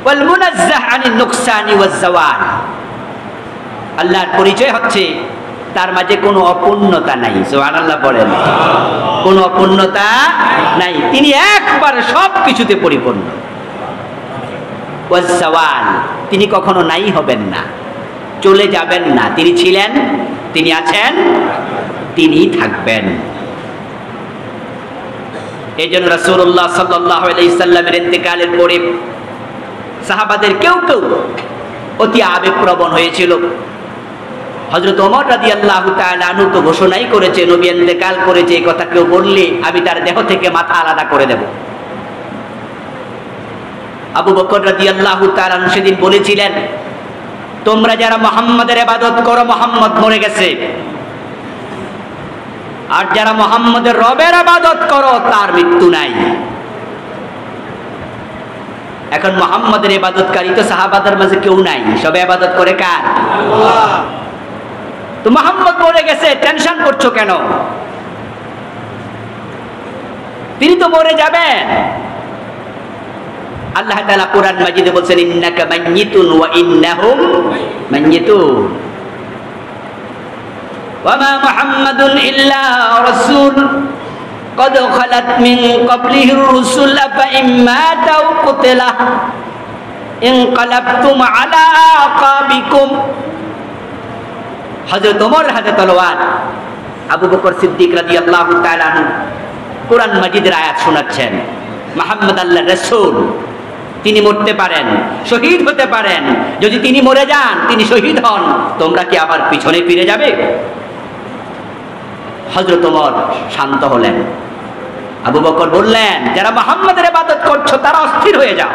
ওয়াল মুনাজ্জাহ আনিন নুকসানি ওয়াজ জাওয়াল, আল্লাহর পরিচয় হচ্ছে তার মাঝে কোনো অপূর্ণতা নাই। সুবহানাল্লাহ বলেন, কোনো অপূর্ণতা নাই, তিনি একবার সব কিছুতে পরিপূর্ণ। ওয়াজ জাওয়াল, তিনি কখনো নাই হবেন না, চলে যাবেন না, তিনি ছিলেন, তিনি আছেন, তিনি থাকবেন। এই জন্য রাসূলুল্লাহ সাল্লাল্লাহু আলাইহি সাল্লামের ইন্তেকালের পরে সাহাবাদের কেউ কেউ অতি আবেগপ্রবণ হয়েছিল। হযরত ওমর রাদিয়াল্লাহু তাআলা আনহু তো ঘোষণাই করেছে, নবী ইন্তেকাল করেছে, এই কথা কেউ বললে আমি তার দেহ থেকে মাথা আলাদা করে দেব। আবু বকর রাদিয়াল্লাহু তাআলা আনহু সেদিন বলেছিলেন, তোমরা যারা মুহাম্মাদের ইবাদত করো, মুহাম্মদ মরে গেছে, আর যারা মুহাম্মাদের রবের ইবাদত করো তার মৃত্যু নাই। এখন মুহাম্মাদের ইবাদতকারী তো সাহাবাদের মাঝে কেউ নাই, সবে ইবাদত করে কার? আল্লাহ। তো মুহাম্মদ মরে গেছে, টেনশন করছো কেন? তিনি তো মরে যাবেন। আল্লাহ তাআলা কোরআন মাজিদে বলছেন, ইন্নাকা মাইয়িতুন ওয়া ইন্নাহুম মাইয়িতুন ওয়া মা মুহাম্মাদুন ইল্লা রাসূল قد خلت من قبله الرسل فإن مات أو قتل انقلبتم على أعقابكم। হযরত ওমর হাতে তলোয়ার, আবু বকর সিদ্দিক রাদিয়াল্লাহু তাআলা আনহু কোরআন মাজিদের আয়াত শোনাচ্ছেন। মুহাম্মদ আল্লাহর রাসূল, তিনি মরতে পারেন, শহীদ হতে পারেন। যদি তিনি মরে যান, তিনি শহীদ হন, তোমরা কি আবার পিছনে ফিরে যাবে? হযরত ওমর শান্ত হলেন। আবু বকর বললেন, যারা মুহাম্মাদের ইবাদত করছো তারা অস্থির হয়ে যাও,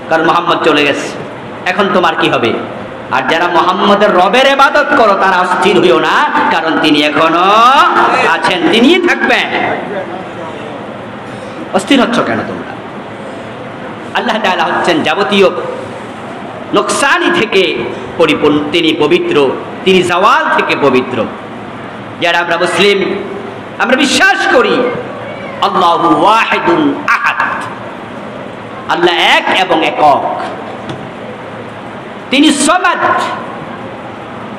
কারণ মুহাম্মদ চলে গেছে, এখন তোমার কি হবে? আর যারা মুহাম্মাদের রবের ইবাদত করো তারা অস্থির হইও না, কারণ তিনি এখনো আছেন, তিনিই থাকবেন। অস্থির হচ্ছ কেন তোমরা? আল্লাহ তাআলা হচ্ছেন যাবতীয় নোকসানি থেকে পরিপূর্ণ, তিনি পবিত্র, তিনি জাওয়াল থেকে পবিত্র। যারা আমরা মুসলিম, আমরা বিশ্বাস করি আল্লাহু ওয়াহিদুন আহাদ, আল্লাহ এক এবং একক, তিনি সামাদ।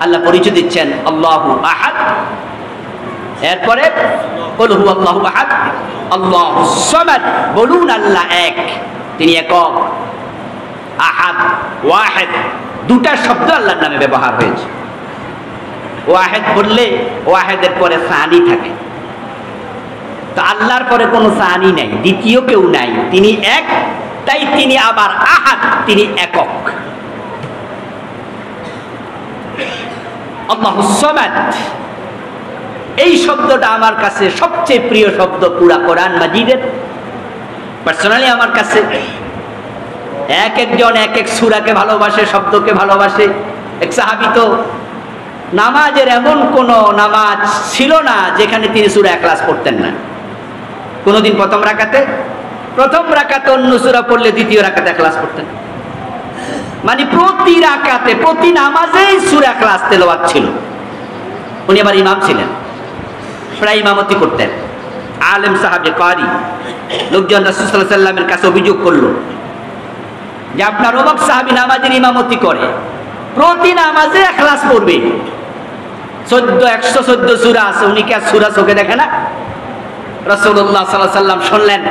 আল্লাহ পরিচয় দিচ্ছেন আল্লাহু আহাদ, এরপরে কুল হুয়াল্লাহু আহাদ, আল্লাহুস সামাদ। বলুন আল্লাহ এক, তিনি একক। আহাদ, ওয়াহিদ, দুটা শব্দ আল্লাহর নামে ব্যবহার হয়েছে। ওয়াহিদ বললে ওয়াহিদের পরে সানি থাকে, তো আল্লাহর পরে কোনো সানি নাই, দ্বিতীয় কেউ নাই, তিনি এক, তাই তিনি আবার আহাদ, তিনি একক। আল্লাহুস সামাদ, এই শব্দটা আমার কাছে সবচেয়ে প্রিয় শব্দ পুরা কোরআন মাজিদের। পার্সোনালি আমার কাছে এক একজন এক এক সূরাকে ভালোবাসে, শব্দকে ভালোবাসে। এক সাহাবী তো নামাজের এমন কোন নামাজ ছিল না যেখানে তিনি সূরা ইখলাস পড়তেন না। কোনদিন প্রথম রাকাতে অন্য সূরা পড়লে দ্বিতীয় রাকাতে ইখলাস পড়তেন, মানে প্রতি রাকাতে, প্রতি নামাজেই সূরা ইখলাস তেলাওয়াত ছিল। উনি আবার ইমাম ছিলেন, প্রায় ইমামতি করতেন, আলেম সাহাবী কারি। লোকজন রাসূল সাল্লাল্লাহু আলাইহি ওয়াসাল্লামের কাছে অভিযোগ করলো যে আপনার অমুক সাহাবী নামাজের ইমামতি করে, প্রতি নামাজে ইখলাস পড়বে, 114 সূরা আছে, উনি কি আর সূরা চোখে দেখে না? রাসূলুল্লাহ সাল্লাল্লাহু আলাইহি ওয়াসাল্লাম শুনলেন,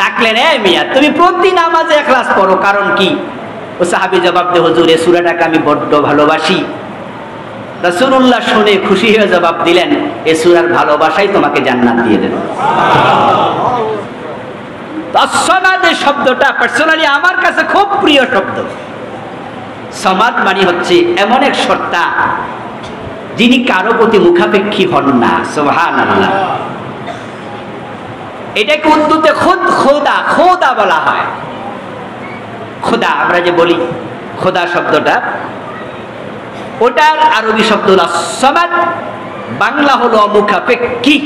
ডাকলেন, এ মিয়া তুমি প্রতি নামাজে ইখলাস পড়ো, কারণ কি? ও সাহাবী জবাব দেয়, হুজুর এই সূরাটাকে আমি বড্ড ভালোবাসি। রাসূলুল্লাহ শুনে খুশি হয়ে জবাব দিলেন, এই সূরার ভালোবাসাই তোমাকে জান্নাত দিয়ে দেবে। সামাদ শব্দটা পার্সোনালি আমার কাছে খুব প্রিয় শব্দ। সামাদ মানে হচ্ছে এমন এক সত্তা যিনি কারো প্রতি মুখাপেক্ষী হন না। সুবহানাল্লাহ। এটাকে উর্দুতে খোদা বলা হয়। খোদা আমরা যে বলি খোদা শব্দটা, ওটার আরবি শব্দ হলো সামাদ, বাংলা হলো মুখাপেক্ষী।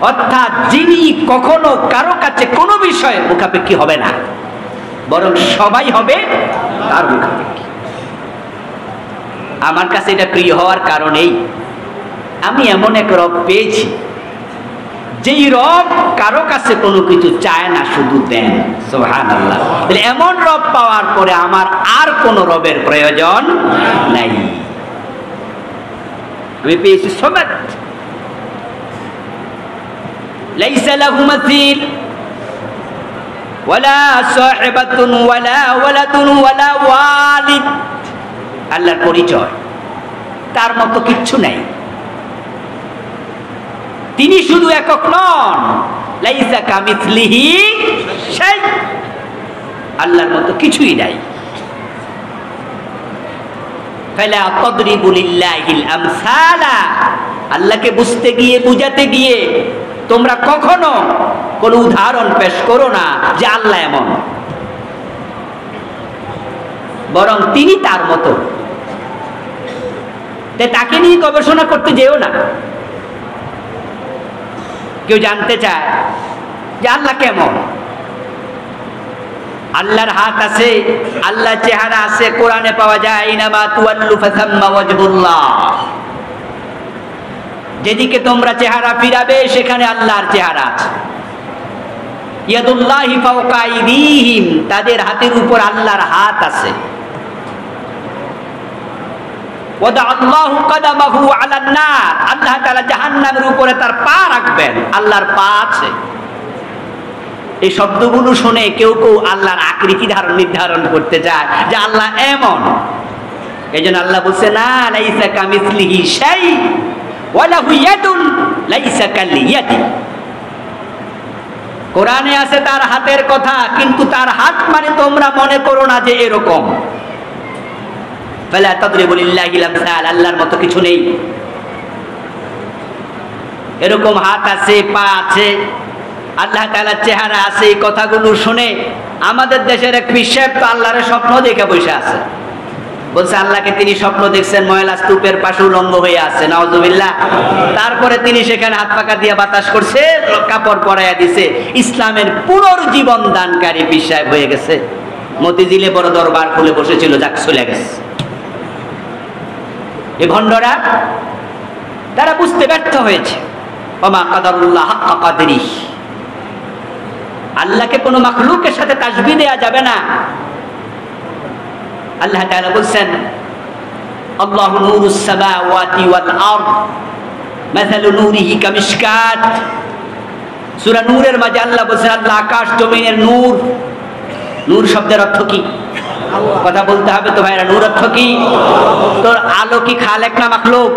অর্থাৎ যিনি কখনো কারো কাছে কোনো বিষয়ে মুখাপেক্ষী হবে না, বরং সবাই হবে তার মুখাপেক্ষী। আমার কাছে এটা প্রিয় হওয়ার কারণেই আমি এমন এক রব পেয়েছি যেই রব কারো কাছে কোনো কিছু চায় না, শুধু দেন। সুবহানাল্লাহ। তাহলে এমন রব পাওয়ার পরে আমার আর কোনো রবের প্রয়োজন নাই। আমি পেয়েছি সমাদ, লাইসা লাহু মাসিল ওয়ালা সাহিবাতুন ওয়ালা ওয়ালাদুন ওয়ালা ওয়ালিদ। আল্লাহর পরিচয়, তার মতো কিচ্ছু নাই। তিনি শুধু একক নন, লাইসা কামিসলিহি শাই, আল্লাহর মতো কিছুই নাই। ফালা তাদরিবু লিল্লাহিল আমসালা, আল্লাহকে বুঝতে গিয়ে বুঝাতে গিয়ে তোমরা কখনো কোন উদাহরণ পেশ করো না যে আল্লাহ এমন, বরং তিনি তার মতো। তাকে নিয়ে গবেষণা করতে যেও না। কেউ জানতে চায় যে আল্লাহ কেমন, আল্লাহর হাত আছে, আল্লাহ চেহারা আছে, কোরআনে পাওয়া যায় ইনামা তুয়াল্লু ফাসাম্মা ওয়াজহুল্লাহ, যেদিকে তোমরা চেহারা ফিরাবে সেখানে আল্লাহর চেহারা আছে। ইয়াদুল্লাহি ফাওকা আইদিহিম, তাদের হাতের উপর আল্লাহর হাত আছে। ওয়াদাআল্লাহু কাদামাহু আলান নার, আল্লাহ তাআলা জাহান্নামের উপরে তার পা রাখবেন, আল্লাহর পা আছে। এই শব্দগুলো শুনে কেউ কেউ আল্লাহর আকৃতি নির্ধারণ করতে চায় যে আল্লাহ এমন। এইজন্য আল্লাহ বলছে না, লাইসা কামিসলিহি শাই ওয়া লাহু ইয়াদুন লাইসা কালিয়াদি। কোরআনে আছে তার হাতের কথা, কিন্তু তার হাত মানে তোমরা মনে করো না যে এরকম। ফালা তাদরিবু লিল্লাহিল আমসাল, আল্লাহর মতো কিছু নেই। এরকম হাত আছে, পা আছে, আল্লাহ তাআলার চেহারা আছে। এই কথাগুলো শুনে আমাদের দেশের এক পীর সাহেব তো আল্লাহর স্বপ্ন দেখে বসে আছে। বলছে আল্লাহকে তিনি স্বপ্ন দেখছেন ময়লা স্তূপের পাশে উলঙ্গ হয়ে আছে, নাউজুবিল্লাহ। তারপরে তিনি সেখানে হাত পাকা দিয়ে বাতাস করছে, কাপড় পরাইয়া দিছে। ইসলামের পুনর্জীবন দানকারী পীর সাহেব হয়ে গেছে। মতিঝিলে বড় দরবার খুলে বসেছিল, যাক চলে গেছে। এই ভণ্ডরা তারা বুঝতে ব্যর্থ হয়েছে। ওমা কাদারুল্লাহ হাক্কা কাদরিহি, আল্লাহকে কোনো মাখলুকের সাথে তাসবিহ দেয়া যাবে না। আল্লাহ তাআলা বলেন আল্লাহু নূরুস সামাওয়াতি ওয়াল আরদ মাসালু নূরিহি কামিশকাত। সূরা নূরের মাঝে আল্লাহ বলেন আল্লাহ আকাশ জমিনের নূর। নূর শব্দের অর্থ কি? কথা বলতে হবে তো ভাইরা, নূর অর্থ কি? তো আলো কি খালেক না মাখলুক?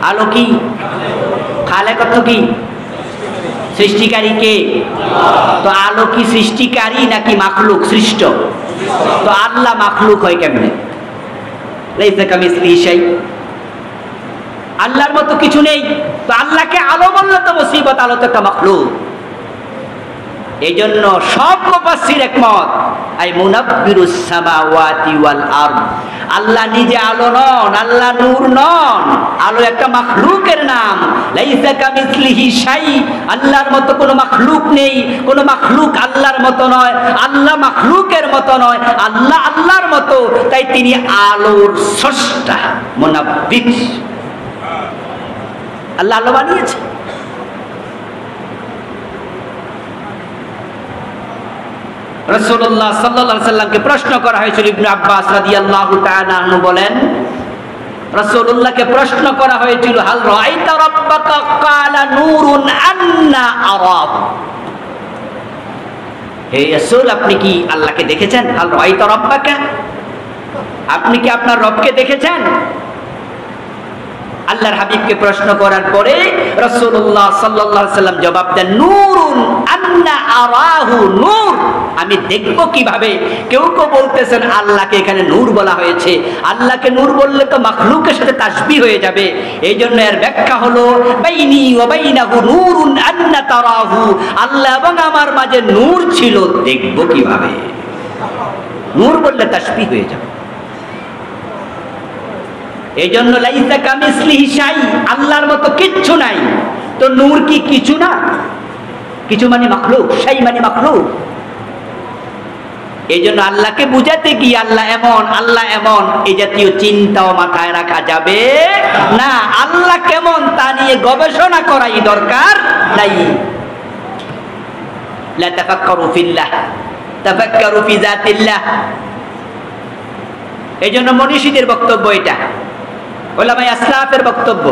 আলো কি খালেক, অর্থ কি? সৃষ্টিকারী কে? তো আলো কি সৃষ্টিকারী নাকি মাখলুক সৃষ্ট? তো আল্লাহ মাখলুক হয় কেমনে? লাইসা কামিসলিহি শাই, আল্লাহর মতো কিছু নেই। তো আল্লাহকে আলো বললে তো মুসিবত, আলো তো একটা মাখলুক। এই জন্য সব মুফাসসির একমত, আই মুনাব্বিরুস সামাওয়াতি ওয়াল আরদ, আল্লাহ নিজে আলো নন, আল্লাহ নূর নন, আলো একটা মাখলুকের নাম। লাইসা কামিসলিহি শাই, আল্লাহর মতো কোনো মাখলুক নেই, কোনো মাখলুক আল্লাহর মতো নয়, আল্লাহ মাখলুকের মতো নয়, আল্লাহ আল্লাহর মতো। তাই তিনি আলোর স্রষ্টা, মুনাব্বির। আল্লাহ আলো বানিয়েছে। রাসূলুল্লাহ সাল্লাল্লাহু আলাইহি সাল্লামকে প্রশ্ন করা হয়েছিল। ইবনে আব্বাস রাদিয়াল্লাহু তাআলা আনহু বলেন, রাসূলুল্লাহকে প্রশ্ন করা হয়েছিল হাল রাআইতা রাব্বাকা ক্বালা নূরুন আন্না আরাহু, হে রাসূল আপনি কি আল্লাহকে দেখেছেন? হাল রাআইতা রাব্বাকা, আপনি কি আপনার রবকে দেখেছেন? আল্লাহর হাবিবকে প্রশ্ন করার পরে রাসূলুল্লাহ সাল্লাল্লাহু আলাইহি সাল্লাম জবাব দেন নূরুন আন্না আরাহু, নূর আমি দেখব কিভাবে? কেউ কেউ বলতেছেন আল্লাহকে এখানে নূর বলা হয়েছে, আল্লাহকে নূর বললে তো মাখলুকের সাথে তাসবিহ হয়ে যাবে। এই জন্য এর ব্যাখ্যা হলো বাইনি ওয়া বাইনাহু নূরুন আন্না তারাহু, আল্লাহ এবং আমার মাঝে নূর ছিল, দেখব কিভাবে? নূর বললে তাসবিহ হয়ে যাবে। এই জন্য লাইসা কামিসলিহি শাই, আল্লাহর মতো কিচ্ছু নাই। তো নূর কি কিছু না? কিছু মানে মাখলুক, শাই মানে মাখলুক। এই জন্য আল্লাহকে বুঝাতে গিয়ে আল্লাহ এমন এই জাতীয় চিন্তাও মাথায় রাখা যাবে না। আল্লাহ কেমন তা নিয়ে গবেষণা করাই দরকার নাই। লা তাফাক্কারু ফিল্লাহ তাফাক্কারু ফি যাতিল্লাহ। এই জন্য মনীষীদের বক্তব্য এটা, উলামায়ে আসলাফের বক্তব্য,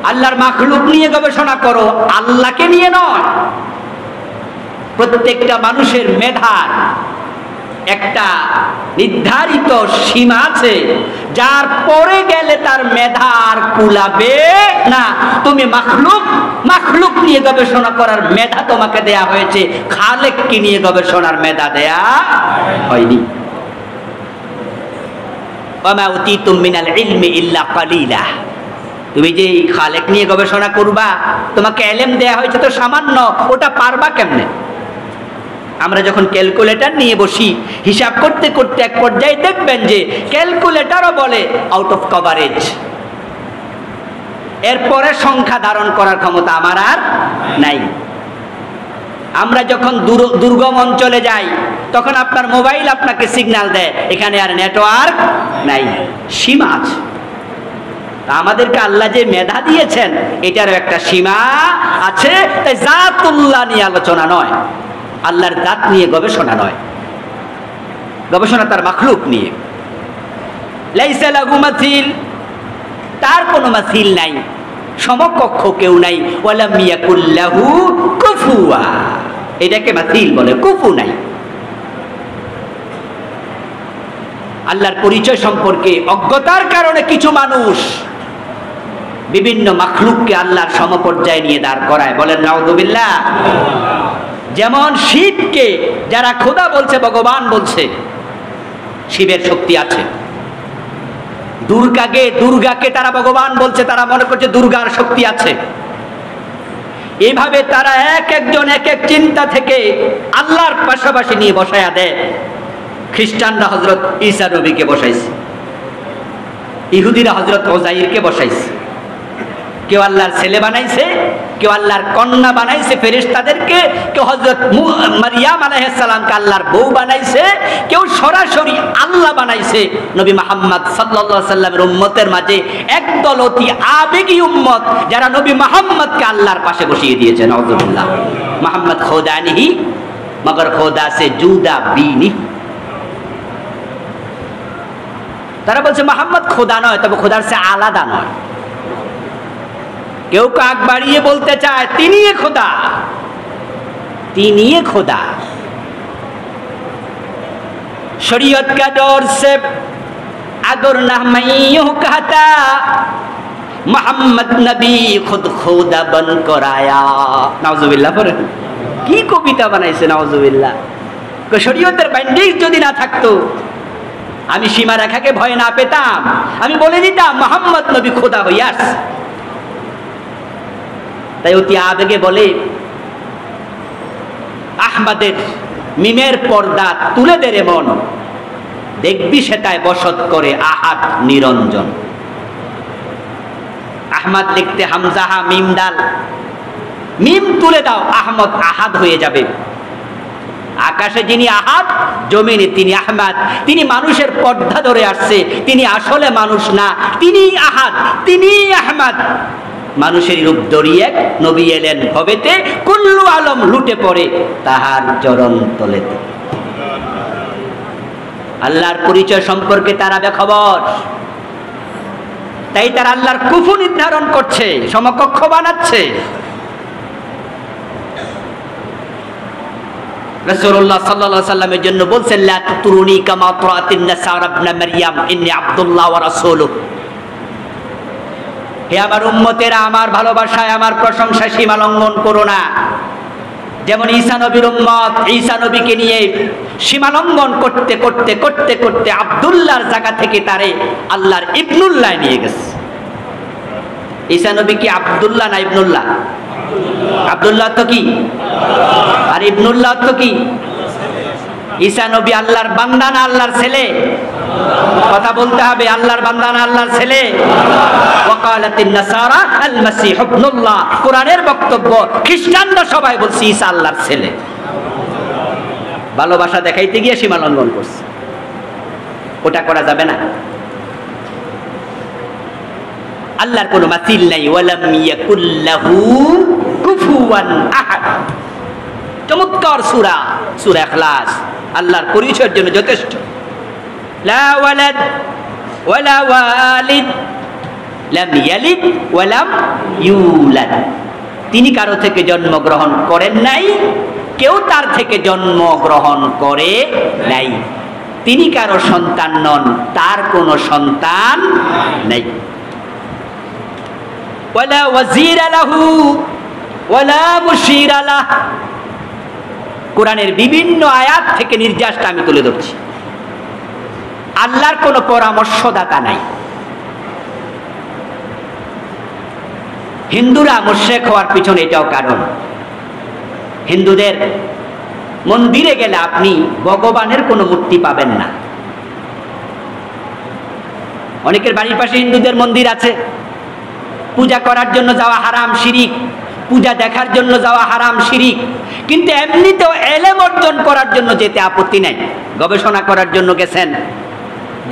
আল্লাহর মাখলুক নিয়ে গবেষণা করো, আল্লাহকে নিয়ে নয়। প্রত্যেকটা মানুষের মেধার একটা নির্ধারিত সীমা আছে, যার পরে গেলে তার মেধা আর কুলাবে না। তুমি মাখলুক নিয়ে গবেষণা করার মেধা তোমাকে দেয়া হয়েছে, খালেককে নিয়ে গবেষণার মেধা দেয়া হয়নি। ওয়ামা উতীতুম মিনাল ইলমি ইল্লা কালিলা। তুমি যে খালেক নিয়ে গবেষণা করবা, তোমাকে ইলম দেয়া হয়েছে তো সামান্য, ওটা পারবা কেমনে? আমরা যখন ক্যালকুলেটর নিয়ে বসি হিসাব করতে করতে এক পর্যায়ে দেখবেন যে ক্যালকুলেটরও বলে আউট অফ কভারেজ। এরপরে সংখ্যা ধারণ করার ক্ষমতা আমার আর নাই। আমরা যখন দুর্গম অঞ্চলে যাই তখন আপনার মোবাইল আপনাকে সিগন্যাল দেয় এখানে আর নেটওয়ার্ক নাই, সীমা আছে। আমাদেরকে আল্লাহ যে মেধা দিয়েছেন এটারও একটা সীমা আছে। তাই জাতুল্লাহ নিয়ে আলোচনা নয়, আল্লাহর জাত নিয়ে গবেষণা নয়, গবেষণা তার মাখলুক নিয়ে। লাইসা লাহু মাসিল, তার কোনো মাসিল নাই, সমকক্ষ কেউ নাই। ওয়ালাম ইয়াকুল লাহু কুফুয়া, এটাকে মাসিল বলে, কুফু নাই। আল্লাহর পরিচয় সম্পর্কে অজ্ঞতার কারণে কিছু মানুষ বিভিন্ন মাখলুককে আল্লাহর সমপর্যায়ে নিয়ে দাঁড় করায়, বলেন নাউযুবিল্লাহ। যেমন শিবকে যারা খোদা বলছে, ভগবান বলছে, শিবের শক্তি আছে। দুর্গাকে তারা ভগবান বলছে, তারা মনে করছে দুর্গার শক্তি আছে। এইভাবে তারা একজন এক এক চিন্তা থেকে আল্লাহর পাশাপাশি নিয়ে বসায়া দেয়। খ্রিস্টানরা হযরত ঈসা নবীকে বসাইছে, ইহুদিরা হযরত ওজাইরকে বসাইছে। কেউ আল্লাহর ছেলে বানাইছে, কেউ আল্লাহর কন্যা বানাইছে ফেরেশতাদেরকে, কেউ হযরত মারিয়াম আলাইহিস সালামকে আল্লাহর বউ বানাইছে, কেউ সরাসরি আল্লাহ বানাইছে। নবী মুহাম্মদ সাল্লাল্লাহু আলাইহি সাল্লামের উম্মতের মাঝে একদল অতি আবেগী উম্মত যারা নবী মুহাম্মদকে আল্লাহর পাশে বসিয়ে দিয়েছে। নাউযুবিল্লাহ। মুহাম্মদ খোদা নেহি মগর খোদা সে জুদা বিনি। তারা বলছে মুহাম্মদ খোদা নয়, তবে খোদার সে আলাদা নয়। কেউ কাক বাড়িয়ে বলতে চায় তিনি খোদা, তিনি খোদা। शरीयत का दौर से अगर ना मैं यूं कहता मोहम्मद नबी खुद खुदा बन कर आया। नाउजुबिल्लाह। পড়ে কি কবিতা বানাইছে, নাউজুবিল্লাহ। শরীয়তের বাইন্ডিং যদি না থাকতো, আমি সীমা রেখাকে ভয় না পেতাম, আমি বলে দিতাম মোহাম্মদ নবী খোদা হইয়া আসছে। তাই অতি আবেগে বলে, আহমদের মিমের পর্দা তুলে দে রে মন, দেখবি সেটায় বসত করে আহাদ নিরঞ্জন। আহমদ লিখতে হামজাহা মিম ডাল, মিম তুলে দাও, আহমদ আহাদ হয়ে যাবে। আকাশে যিনি আহাদ, জমিনে তিনি আহমদ। তিনি মানুষের পর্দা ধরে আসছে, তিনি আসলে মানুষ না, তিনি আহাদ, তিনি আহমদ। মানুষের রূপ ধরিয়ে নবী এলেন ভবেতে, কুল্লু আলম লুটে পড়ে তাহার চরণ তলেতে। আল্লাহর পরিচয় সম্পর্কে তারা বেখবর, তাই তারা আল্লাহর কুফু নির্ধারণ করছে, সমকক্ষ বানাচ্ছে। রাসূলুল্লাহ সাল্লাল্লাহু আলাইহি ওয়াসাল্লামের জন্য বলছেন, লা তুতুরুনি কামা তুরাতিন নাসারা ইবনে মারইয়াম ইন্নী আব্দুল্লাহ ওয়া রাসূলুহু। হে আমার উম্মতেরা, আমার ভালোবাসায়, আমার প্রশংসায় সীমা লঙ্ঘন করো না। যেমন ঈসা নবীর উম্মত ঈসা নবীকে নিয়ে সীমা লঙ্ঘন করতে করতে করতে করতে আব্দুল্লাহর জায়গা থেকে তারে আল্লাহর ইবনুল্লাহ নিয়ে গেছে। ঈসা নবী কি আব্দুল্লাহ না ইবনুল্লাহ? আব্দুল্লাহ তো কি, আর ইবনুল্লাহ তো কি? ঈসা নবী আল্লাহর বান্দা না আল্লাহর ছেলে? কথা বলতে হবে, আল্লাহর বান্দা না আল্লাহর ছেলে? ওয়াকালাতিন নাসারা আল মাসীহ ইবনুল্লাহ। কোরআনের বক্তব্য, খ্রিস্টানরা সবাই বলছে ঈসা আল্লাহর ছেলে। ভালোবাসা দেখাইতে গিয়ে সীমা লঙ্ঘন করছে, ওটা করা যাবে না। আল্লাহর কোনো মাসিল নাই, ওয়ালাম ইয়াকুল লাহু কুফুয়ান আহাদ। চমৎকার সূরা, সূরা ইখলাস আল্লাহর পরিচয়ের জন্য যথেষ্ট। লা ওয়ালাদ ওয়ালা ওয়ালিদ লাম ইয়ালিদ ওয়ালাম ইউলাদ। তিনি কারো থেকে জন্মগ্রহণ করেন নাই, কেউ তার থেকে জন্মগ্রহণ করে নাই। তিনি কারো সন্তান নন, তার কোনো সন্তান নাই। ওয়ালা ওয়াজিরা লাহু ওয়ালা মুশিরা লাহ। কোরআনের বিভিন্ন আয়াত থেকে নির্যাসটা আমি তুলে ধরছি। আল্লাহর কোনো পরামর্শদাতা নাই। হিন্দুরা মুশরিক হওয়ার পিছনে এটাও কারণ। হিন্দুদের মন্দিরে গেলে আপনি ভগবানের কোনো মূর্তি পাবেন না। অনেকের বাড়ির পাশে হিন্দুদের মন্দির আছে, পূজা করার জন্য যাওয়া হারাম, শিরিক। পূজা দেখার জন্য যাওয়া হারাম, শিরিক। কিন্তু এমনিতেও এলেম অর্জন করার জন্য যেতে আপত্তি নাই। গবেষণা করার জন্য গেছেন,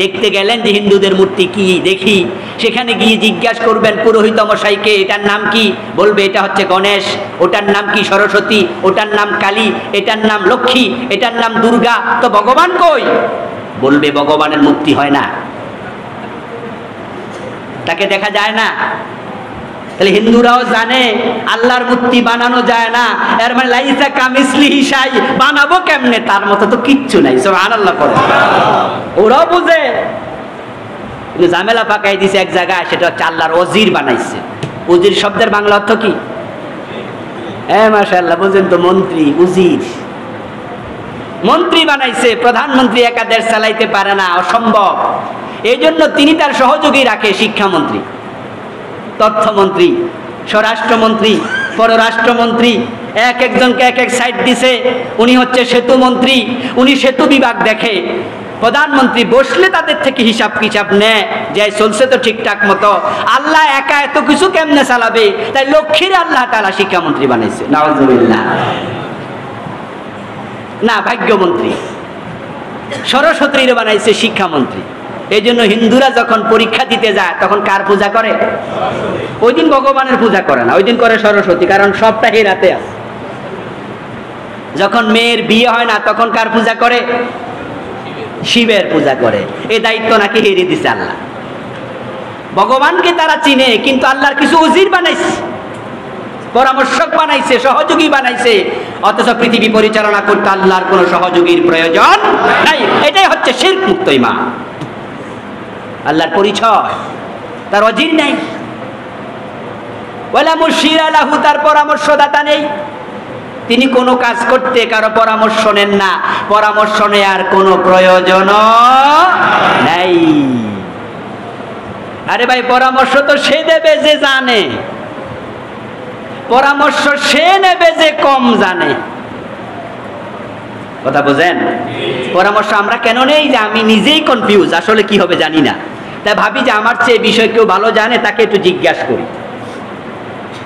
দেখতে গেলেন যে হিন্দুদের মূর্তি কি দেখি, সেখানে গিয়ে জিজ্ঞাসা করবেন পুরোহিত মশাইকে এটার নাম কি, বলবে এটা হচ্ছে গণেশ, ওটার নাম কি সরস্বতী, ওটার নাম কালী, এটার নাম লক্ষ্মী, এটার নাম দুর্গা। তো ভগবান কই? বলবে ভগবানের মূর্তি হয় না, তাকে দেখা যায় না। তাহলে হিন্দুরাও জানে আল্লাহর মূর্তি বানানো যায় না, এর মানে লাইসা কামিসলিহি শাই, বানাবো কেমনে, তার মতো তো কিচ্ছু নাই। সুবহানাল্লাহ পড়ে ওরাও বুঝে, কিন্তু ঝামেলা পাকাই দিছে এক জায়গায়, সেটা হচ্ছে আল্লাহর ওজির বানাইছে। ওজির শব্দের বাংলা অর্থ কি? হ্যাঁ মাশাআল্লাহ, বুঝেন তো, মন্ত্রী, উজির। মন্ত্রী বানাইছে। প্রধানমন্ত্রী একা দেশ চালাইতে পারে না, অসম্ভব। এই জন্য তিনি তার সহযোগী রাখে, শিক্ষামন্ত্রী, তথ্যমন্ত্রী, স্বরাষ্ট্রমন্ত্রী, পররাষ্ট্রমন্ত্রী, এক একজনকে এক এক সাইড দিছে। উনি হচ্ছে সেতু মন্ত্রী, উনি সেতু বিভাগ দেখে। প্রধানমন্ত্রী বসলে তাদের থেকে হিসাব কিতাব নেয় যে চলছে তো ঠিকঠাক মতো। আল্লাহ একা এত কিছু কেমনে চালাবে? তাই লক্ষ্মীর আল্লাহ তাআলা শিক্ষামন্ত্রী বানাইছে। নাউজুবিল্লাহ। না, ভাগ্যমন্ত্রী। সরস্বতীর বানাইছে শিক্ষামন্ত্রী। এই জন্য হিন্দুরা যখন পরীক্ষা দিতে যায় তখন কার পূজা করে? ওই দিন ভগবানের পূজা করে না, ওই দিন করে সরস্বতী, কারণ সবটা হেরাতে আছে। যখন মেয়ের বিয়ে হয় না তখন কার পূজা করে? শিবের পূজা করে। এই দায়িত্ব নাকি হেরে দিছে আল্লাহ। ভগবানকে তারা চিনে, কিন্তু আল্লাহর কিছু উজির বানাইছে, পরামর্শক বানাইছে, সহযোগী বানাইছে। অথচ পৃথিবী পরিচালনা করতে আল্লাহর কোনো সহযোগীর প্রয়োজন নাই। এটাই হচ্ছে শিরক মুক্ত ঈমান। আল্লাহর পরিচয়, তার অজির নাই, ওয়ালা মুশিরা লাহু, তার পরামর্শদাতা নেই। তিনি কোনো কাজ করতে কারো পরামর্শ নেন না, পরামর্শ নেয়ার কোনো প্রয়োজন নাই। আরে ভাই, পরামর্শ তো সে দেবে যে জানে, পরামর্শ সে নেবে যে কম জানে। কথা বোঝেন? পরামর্শ আমরা কেন নেই? যে আমি নিজেই কনফিউজ, আসলে কি হবে জানি না, তাই ভাবি যে আমার চেয়ে বিষয় কেউ ভালো জানে, তাকে একটু জিজ্ঞাসা করি।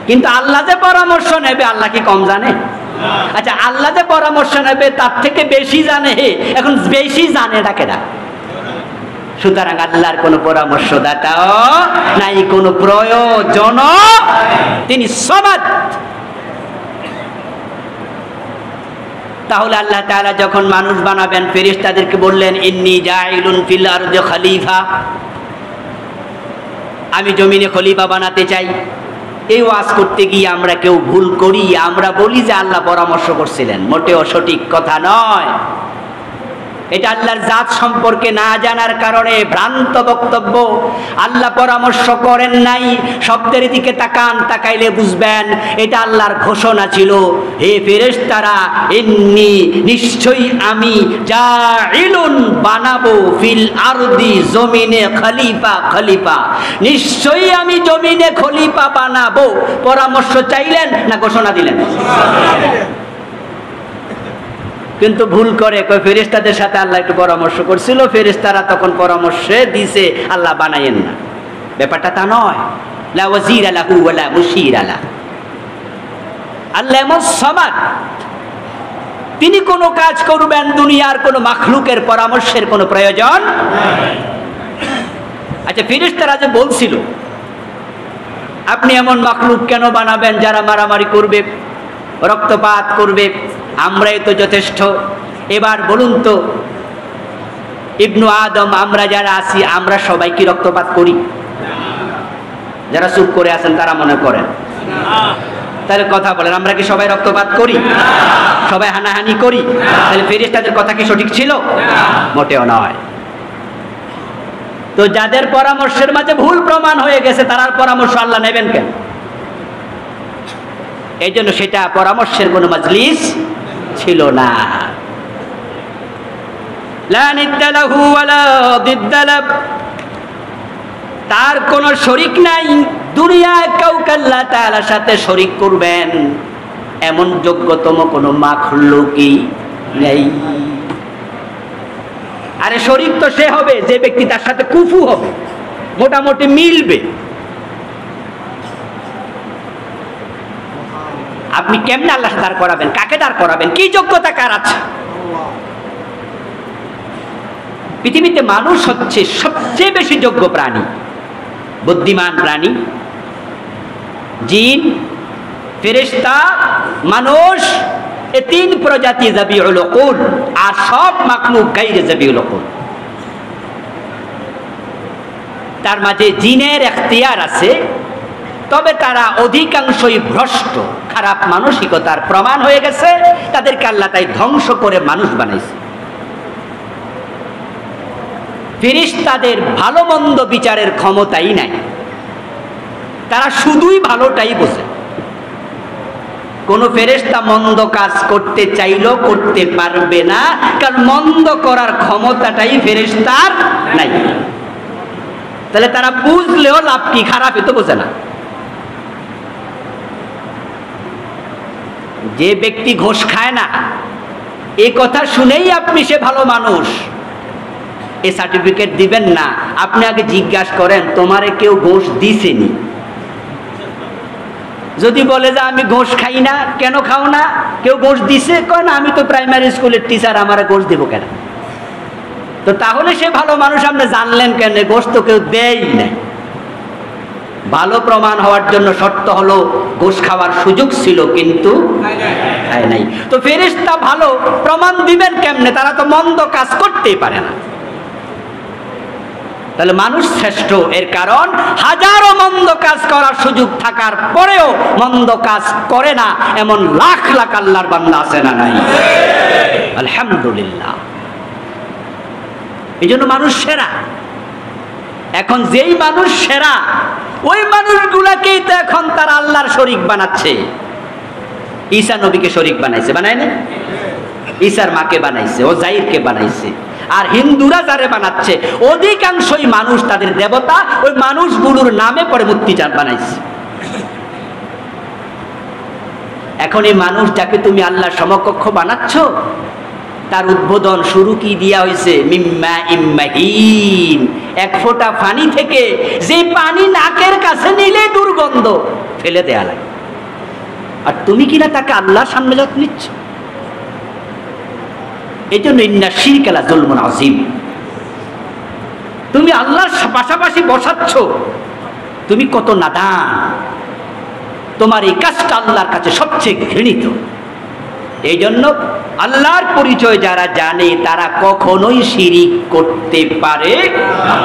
কিন্তু আল্লাহ যে পরামর্শ নেবে, আল্লাহ কি কম জানে? আচ্ছা, আল্লাহ যে পরামর্শ নেবে তার থেকে বেশি জানে, এখন বেশি জানে ডাকে না। সুতরাং আল্লাহর কোনো পরামর্শদাতাও নাই, কোনো প্রয়োজন। তিনি সমাদ। তাহলে আল্লাহ তাআলা যখন মানুষ বানাবেন, ফেরেশতাদেরকে বললেন ইন্নী জাইলুন ফিল আরদি খলিফা, আমি জমিনে খলিফা বানাতে চাই। এই ওয়াজ করতে গিয়ে আমরা কেউ ভুল করি, আমরা বলি যে আল্লাহ পরামর্শ করছিলেন। মোটেও সঠিক কথা নয়। এটা আল্লাহর জাত সম্পর্কে না জানার কারণে ভ্রান্ত বক্তব্য। আল্লাহ পরামর্শ করেন নাই। শব্দের দিকে তাকান, তাকাইলে বুঝবেন এটা আল্লাহর ঘোষণা ছিল। হে ফেরেশতারা, ইন্নী, নিশ্চয়ই আমি, জাইলুন, বানাবো, ফিল আরদি, জমিনে, খলিফা, খলিফা, নিশ্চয়ই আমি জমিনে খলিফা বানাবো। পরামর্শ চাইলেন না ঘোষণা দিলেন? কিন্তু ভুল করে কয় ফেরেশতাদের সাথে আল্লাহ একটু পরামর্শ করছিল, ফেরেশতারা তখন পরামর্শে দিছে, আল্লাহ বানায়েন না। ব্যাপারটা তা নয়। লা ওয়াজিরা লাহু ওয়ালা মুশিরা লাহু। আল্লাহ এমন সমাদ, তিনি কোনো কাজ করবেন দুনিয়ার কোনো মাখলুকের পরামর্শের কোনো প্রয়োজন। আচ্ছা, ফেরেশতারা যে বলছিল আপনি এমন মাখলুক কেন বানাবেন যারা মারামারি করবে, রক্তপাত করবে, আমরাই তো যথেষ্ট। এবার বলুন তো, ইবনু আদম আমরা যারা আছি আমরা সবাই কি রক্তপাত করি? যারা চুপ করে আছেন তারা মনে করেন, তাহলে কথা বলেন, আমরা কি সবাই রক্তপাত করি? সবাই হানাহানি করি? তাহলে ফেরেশতাদের কথা কি সঠিক ছিল? মোটেও নয়। তো যাদের পরামর্শের মাঝে ভুল প্রমাণ হয়ে গেছে তার পরামর্শ আল্লাহ নেবেন কেন? এই জন্য সেটা পরামর্শের কোনো মাজলিস ছিল না। লা নিদ্দা লাহু ওয়ালা দিদ্দা লাহ, তার কোনো শরীক নাই। দুনিয়ায় কাউকে আল্লাহ তাআলার সাথে শরীক করবেন এমন যোগ্যতম কোনো মাখলুকই নেই। আরে শরীক তো সে হবে যে ব্যক্তি তার সাথে কুফু হবে, মোটামুটি মিলবে। আপনি কেমনে আল্লাহ দাঁড় করাবেন? কাকে দাঁড় করাবেন? কি যোগ্যতা কার আছে? পৃথিবীতে মানুষ হচ্ছে সবচেয়ে বেশি যোগ্য প্রাণী, বুদ্ধিমান প্রাণী। জিন, ফেরেশতা, মানুষ, এই তিন প্রজাতি জাবিউল উকুল, আর সব মাখলুক গায়রে জাবিউল উকুল। তার মাঝে জিনের এখতিয়ার আছে, তবে তারা অধিকাংশই ভ্রষ্ট, খারাপ মানসিকতার প্রমাণ হয়ে গেছে। তাদেরকে আল্লাহ তাই ধ্বংস করে মানুষ বানাইছে। ফেরেশতাদের ভালো মন্দ বিচারের ক্ষমতাই নাই, তারা শুধুই ভালোটাই বোঝে। কোন ফেরেশতা মন্দ কাজ করতে চাইলেও করতে পারবে না, কারণ মন্দ করার ক্ষমতাটাই ফেরেশতার নাই। তাহলে তারা বুঝলেও লাভ কি? খারাপই তো বোঝে না। যে ব্যক্তি ঘোষ খায় না, এই কথা শুনেই আপনি সে ভালো মানুষ, এ সার্টিফিকেট দিবেন না। আপনি আগে জিজ্ঞাসা করেন তোমারে কেউ ঘোষ দিছেনি? যদি বলে যে আমি ঘোষ খাই না, কেন খাও না? কেউ ঘোষ দিছে? কয় না, আমি তো প্রাইমারি স্কুলের টিচার, আমার ঘোষ দিব কেন? তো তাহলে সে ভালো মানুষ আপনি জানলেন কেন? ঘোষ তো কেউ দেয় না। ভালো প্রমাণ হওয়ার জন্য শর্ত হলো ঘোষ খাওয়ার সুযোগ ছিল কিন্তু খায় নাই। তো ফেরেশতা ভালো প্রমাণ দিবেন কেমনে? তারা তো মন্দ কাজ করতেই পারে না। তাহলে মানুষ শ্রেষ্ঠ এর কারণ হাজারো মন্দ কাজ করার সুযোগ থাকার পরেও মন্দ কাজ করে না এমন লাখ লাখ আল্লাহর বান্দা আছে না নাই? আলহামদুলিল্লাহ। এই জন্য মানুষ সেরা। এখন যেই মানুষ সেরা, ওই মানুষগুলাকেই তো এখন তারা আল্লাহর শরীক বানাচ্ছে। ঈসা নবীকে শরীক বানাইছে, বানায় না? ঈসার মাকে বানাইছে, ওজাইরকে বানাইছে। আর হিন্দুরা যারে বানাচ্ছে অধিকাংশই মানুষ তাদের দেবতা, ওই মানুষগুলোর নামে পরে মূর্তি বানাইছে। এখন এই মানুষ যাকে তুমি আল্লাহর সমকক্ষ বানাচ্ছ, তার উদ্বোধন শুরু কি দিয়া হয়েছে? মিম্মা ইম্মাহিন, এক ফোঁটা পানি থেকে, যে পানি নাকের কাছে নিলে দুর্গন্ধ, ফেলে দেয়া লাগে। আর তুমি কিনা তাকে আল্লাহর সামনে যত্ন নিচ্ছ। এই জন্য ইন্না শিরকা লা যুলমুন আযীম। তুমি আল্লাহর পাশাপাশি বসাচ্ছ, তুমি কত নাদান। তোমার এই কাজটা আল্লাহর কাছে সবচেয়ে ঘৃণিত। এই জন্য আল্লাহর পরিচয় যারা জানে তারা কখনোই শিরিক করতে পারে না।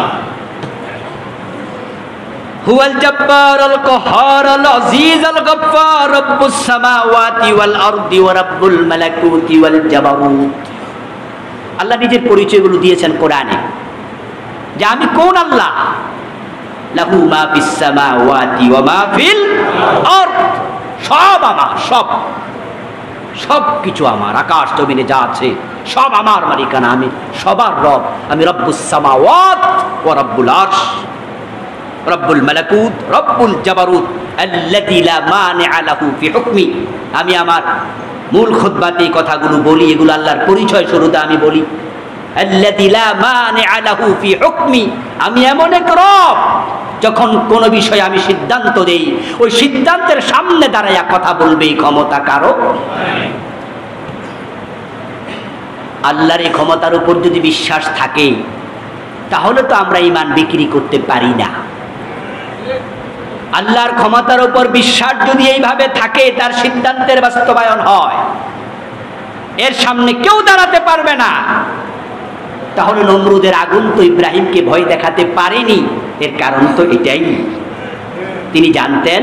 হুয়াল জাব্বারুল কাহ্হারুল আযীজুল গফফার রব্বুস সামাওয়াতি ওয়াল আরদি ওয়া রাব্বুল মালাকুতি ওয়াল জাবারুত। আল্লাহ নিজের পরিচয়গুলো দিয়েছেন কোরআনে, যে আমি কোন আল্লাহ। লাহু মা ফিস সামাওয়াতি ওয়া মা ফিল আরদ, সব আমার, সব কিছু আমার। আকাশ জমিনে যা আছে সব আমার মালিকানা, আমি সবার রব। আমি রব্বুস সামাওয়াত ওয়া রব্বুল আরশ, রব্বুল মালাকুত, রব্বুল জাবারুত, আল্লাযী লা মানিআ লাহু ফি হুকমি। আমি আমার মূল খুতবাতে এই কথাগুলো বলি, এগুলো আল্লাহর পরিচয় শুরুতে আমি বলি। আল্লাযী লা মানিআ লাহু ফি হুকমি, আমি এমন এক রব, যখন কোন বিষয়ে আমি সিদ্ধান্ত দেই, ওই সিদ্ধান্তের সামনে দাঁড়াইয়া কথা বলবে এই ক্ষমতা কারো। আল্লাহর এই ক্ষমতার উপর যদি বিশ্বাস থাকে তাহলে তো আমরা ঈমান বিক্রি করতে পারি না। আল্লাহর ক্ষমতার উপর বিশ্বাস যদি এইভাবে থাকে, তার সিদ্ধান্তের বাস্তবায়ন হয়, এর সামনে কেউ দাঁড়াতে পারবে না। তাহলে নমরুদের আগুন তো ইব্রাহিমকে ভয় দেখাতে পারেনি। এর কারণ তো এটাই, তিনি জানতেন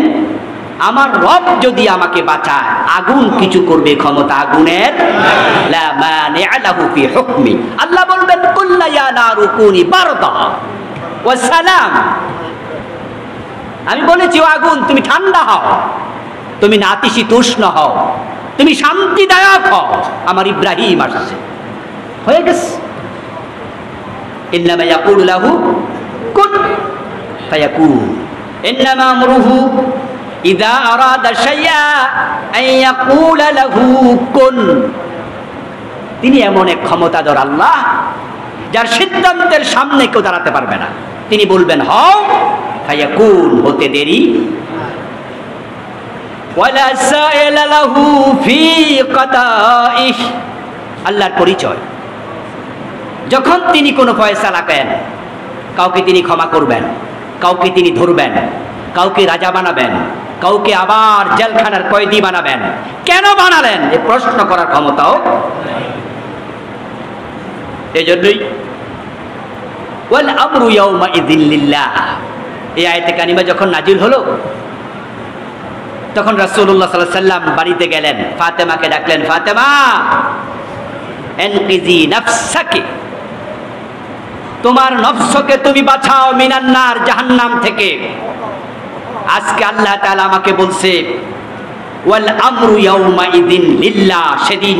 আমার রব যদি আমাকে বাঁচায়, আগুন কিছু করবে ক্ষমতা আগুনের লা মানিআ লাহু ফি হুকমি। আল্লাহ বলবেন কুল্লা ইয়া নারু কুনি বারদা ওয়া সালাম। আমি বলেছি ও আগুন তুমি ঠান্ডা হও, তুমি নাতিশীতোষ্ণ হও, তুমি শান্তিদায়ক হও, আমার ইব্রাহিম আসছে, হয়ে গেছে। ইন্নামা ইয়াকুলু লাহু কুন ফায়াকুন, ইন্নামা আমরুহু ইযা আরাদা শাইআ আন ইয়াকুলা লাহু কুন। তিনি এমন এক ক্ষমতাধর আল্লাহ যার সিদ্ধান্তের সামনে কেউ দাঁড়াতে পারবে না। তিনি বলবেন হও, ফায়াকুন, হতে দেরি। ওয়ালা সাইলা লাহু ফি কাদাইহ, আল্লাহর পরিচয়। যখন তিনি কোনো ফয়সালা করেন, কাউকে তিনি ক্ষমা করবেন, কাউকে তিনি ধরবেন, কাউকে রাজা বানাবেন, কাউকে আবার জেলখানার কয়েদি বানাবেন। কেন বানালেন এ প্রশ্ন করার ক্ষমতাও। এজন্যই ওয়াল আমরু ইয়াউমা ইযিন লিল্লাহ, এই আয়াতে কারিমা যখন নাজিল হলো তখন রাসূলুল্লাহ সাল্লাল্লাহু আলাইহি ওয়াসাল্লাম বাড়িতে গেলেন, ফাতেমাকে ডাকলেন, ফাতেমা ইনকিজি নাফসাকি, তোমার নফসকে তুমি বাঁচাও মিনান নার, জাহান্নাম থেকে। আজকে আল্লাহ তাআলা আমাকে বলছে ওয়াল আমরু ইয়াউমা ইযিন লিল্লাহ, সেদিন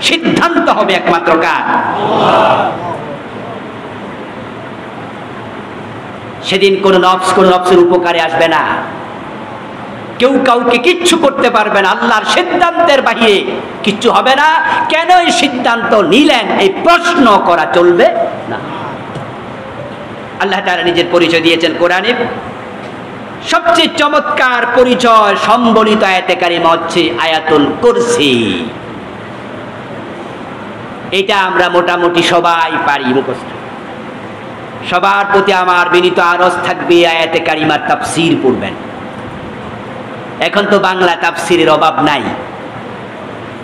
সিদ্ধান্ত হবে একমাত্র কার? সেদিন কোন নফসের উপকারে আসবে না, কেউ কাউকে কিচ্ছু করতে পারবে না, আল্লাহর সিদ্ধান্তের বাহিরে কিচ্ছু হবে না। কেন এই সিদ্ধান্ত নিলেন এই প্রশ্ন করা চলবে না। আল্লাহ তাআলা নিজের পরিচয় দিয়েছেন কোরআনে। সবচেয়ে চমৎকার পরিচয় সম্বলিত আয়াতে কারিমা হচ্ছে আয়াতুল কুরসি। এটা আমরা মোটামুটি সবাই পারি মুখস্থ। সবার প্রতি আমার বিনীত আরজ থাকবে আয়াতে কারিমার তাফসীর পড়বেন। এখন তো বাংলা তাফসীরের অভাব নাই।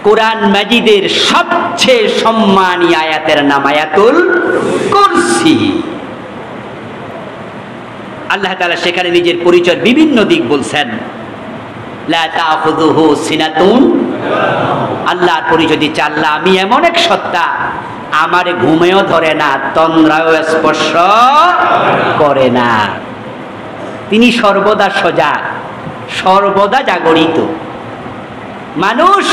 কোরআন মাজিদের সবচেয়ে সম্মানী আয়াতের নাম আয়াতুল কুরসি। আল্লাহ তাআলা সেখানে নিজের পরিচয়ের বিভিন্ন দিক বলছেন। লা তাখুযুহু সিনাতুন, আল্লাহর পরিচয় দিচ্ছে আল্লাহ আমি এমন এক সত্তা, আমারে ঘুমেও ধরে না, তন্দ্রাও স্পর্শ করে না। তিনি সর্বদা সজাগ, সর্বদা জাগরিত। মানুষ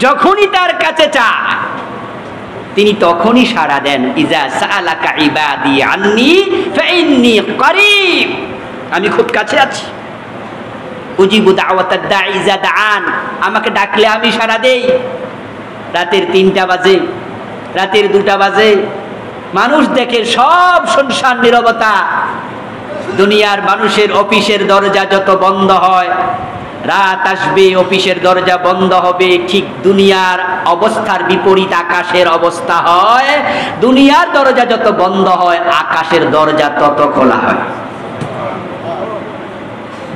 যখনই তার কাছে চায় তিনি তখনই সাড়া দেন। ইজা সাআলাকা ইবাদি আন্নী ফাইন্নী করিব, আমি খুব কাছে আছি। উজিবু দাওয়াতাদ দাঈ ইজা দাআন, আমাকে ডাকলে আমি সাড়া দেই। রাতের 3টা বাজে, রাতের 2টা বাজে, মানুষ দেখে সব শুনশান নীরবতা। দুনিয়ার মানুষের অফিসের দরজা যত বন্ধ হয়, রাত আসবে অফিসের দরজা বন্ধ হবে। ঠিক দুনিয়ার অবস্থার বিপরীত আকাশের অবস্থা হয়। দুনিয়ার দরজা যত বন্ধ হয়, আকাশের দরজা তত খোলা হয়।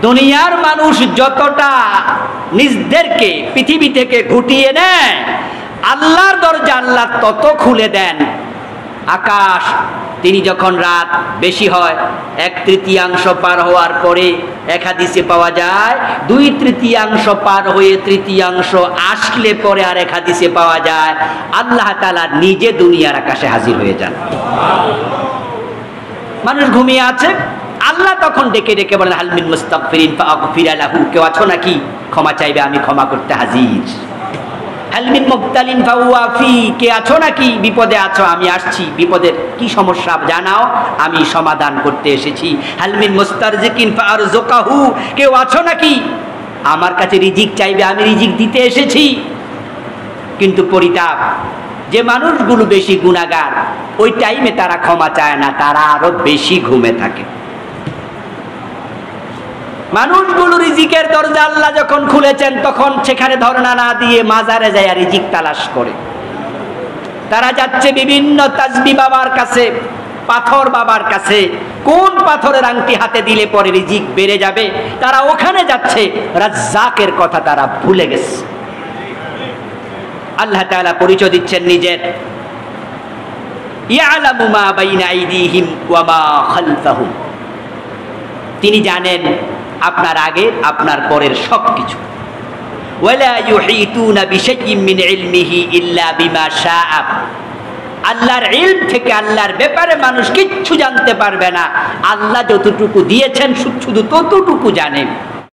দুনিয়ার মানুষ যতটা নিজদেরকে পৃথিবী থেকে গুটিয়ে নেয়, আল্লাহর দরজা আল্লাহ তত খুলে দেন। আকাশ তিনি যখন রাত বেশি হয়, 1/3 পার হওয়ার পরে এক হাদিসে পাওয়া যায় 2/3 পার হয়ে 1/3 আসলে পরে আর এক হাদিসে পাওয়া যায় আল্লাহ তাআলা নিজে দুনিয়ার আকাশে হাজির হয়ে যান। মানুষ ঘুমিয়ে আছে, আল্লাহ তখন ডেকে ডেকে বলেন হাল মিন মুস্তাগফিরিন ফাগফির লাহু, কেউ আছো নাকি ক্ষমা চাইবে, আমি ক্ষমা করতে হাজির। হাল মিন মুবতালিন ফাহুয়া ফি, কে আছো নাকি বিপদে আছো, আমি আসছি, বিপদের কি সমস্যা জানাও, আমি সমাধান করতে এসেছি। হাল মিন মুস্তারজিকিন ফারযুকাহু, কেউ আছো নাকি আমার কাছে রিজিক চাইবে, আমি রিজিক দিতে এসেছি। কিন্তু পরিতাপ, যে মানুষগুলো বেশি গুনাহগার ওই টাইমে তারা ক্ষমা চায় না, তারা আরো বেশি ঘুমে থাকে। মানুষগুলো রিজিকের দরজা আল্লাহ যখন খুলেছেন তখন সেখানে ধর্ণা না দিয়ে মাজারে যায় রিজিক তালাশ করে। তারা যাচ্ছে বিভিন্ন তাজবি বাবার কাছে, পাথর বাবার কাছে, কোন পাথরের আংটি হাতে দিলে পরে রিজিক বেড়ে যাবে, তারা ওখানে যাচ্ছে। রাজ্জাকের কথা তারা ভুলে গেছে। আল্লাহ তাআলা পরিচয় দিচ্ছেন নিজের, ইয়ালামু মা বাইনা আইদিহিম ওয়া মা খালফাহুম। তিনি জানেন আপনার আগে আপনার পরের সবকিছু। ওয়ালা ইউহিতুনা বিশাইইন মিন ইলমিহি ইল্লা বিমা শাআ। আল্লাহর ইলম থেকে, আল্লাহর ব্যাপারে মানুষ কিচ্ছু জানতে পারবে না, আল্লাহ যতটুকু দিয়েছেন শুধু ততটুকু জানেন।